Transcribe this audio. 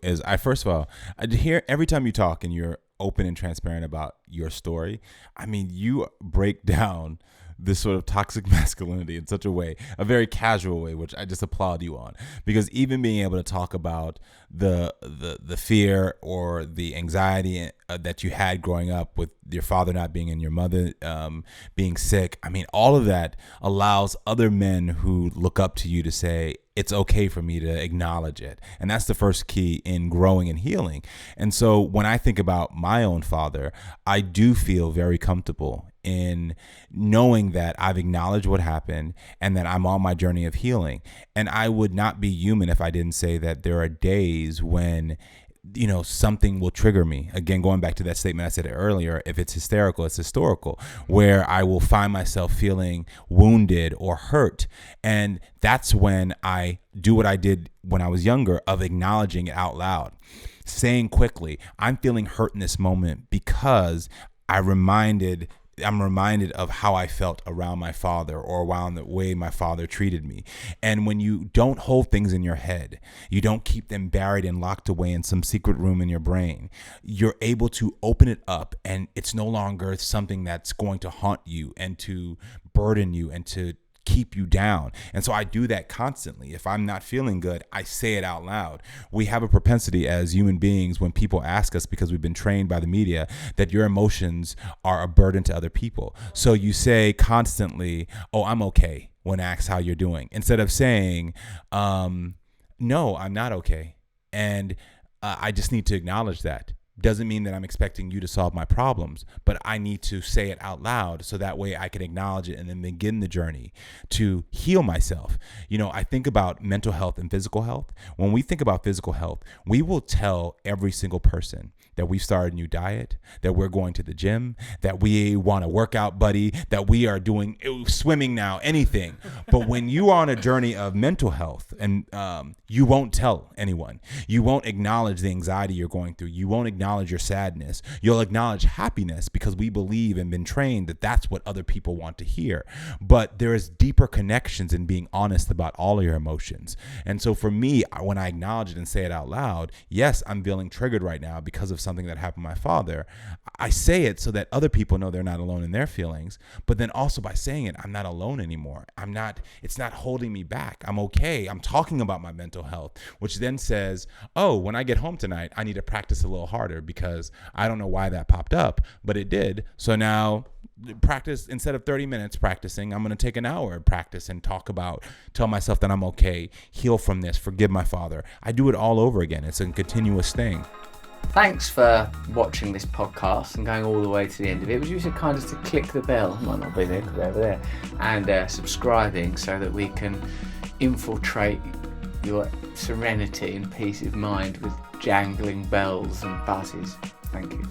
is I first of all, I hear every time you talk and you're open and transparent about your story. I mean, you break down this sort of toxic masculinity in such a way, a very casual way, which I just applaud you on. Because even being able to talk about the fear or the anxiety that you had growing up with your father not being and your mother being sick, I mean, all of that allows other men who look up to you to say, it's okay for me to acknowledge it. And that's the first key in growing and healing. And so when I think about my own father, I do feel very comfortable in knowing that I've acknowledged what happened and that I'm on my journey of healing. And I would not be human if I didn't say that there are days when something will trigger me. Again, going back to that statement I said earlier, if it's hysterical, it's historical, where I will find myself feeling wounded or hurt. And that's when I do what I did when I was younger of acknowledging it out loud, saying quickly, I'm feeling hurt in this moment because I'm reminded of how I felt around my father or around the way my father treated me. And when you don't hold things in your head, you don't keep them buried and locked away in some secret room in your brain, you're able to open it up, and it's no longer something that's going to haunt you and to burden you and to keep you down. And so I do that constantly. If I'm not feeling good, I say it out loud. We have a propensity as human beings, when people ask us, because we've been trained by the media, that your emotions are a burden to other people. So you say constantly, oh, I'm okay, when asked how you're doing, instead of saying, no, I'm not okay. And I just need to acknowledge that. Doesn't mean that I'm expecting you to solve my problems, but I need to say it out loud so that way I can acknowledge it and then begin the journey to heal myself. I think about mental health and physical health. When we think about physical health, we will tell every single person that we've started a new diet, that we're going to the gym, that we want a workout buddy, that we are doing swimming now, anything. But when you are on a journey of mental health, and you won't tell anyone, you won't acknowledge the anxiety you're going through, you won't acknowledge your sadness, you'll acknowledge happiness, because we believe and been trained that that's what other people want to hear. But there is deeper connections in being honest about all of your emotions. And so for me, when I acknowledge it and say it out loud, yes, I'm feeling triggered right now because of something that happened to my father. I say it so that other people know they're not alone in their feelings, but then also by saying it, I'm not alone anymore. It's not holding me back. I'm okay. I'm talking about my mental health, which then says, oh, when I get home tonight, I need to practice a little harder because I don't know why that popped up, but it did. So now practice, instead of 30 minutes practicing, I'm going to take an hour and practice and tell myself that I'm okay, heal from this, forgive my father. I do it all over again. It's a continuous thing. Thanks for watching this podcast and going all the way to the end of it. Would you so kind as to click the bell, it might not be there because they're over there, and subscribing so that we can infiltrate your serenity and peace of mind with jangling bells and buzzes. Thank you.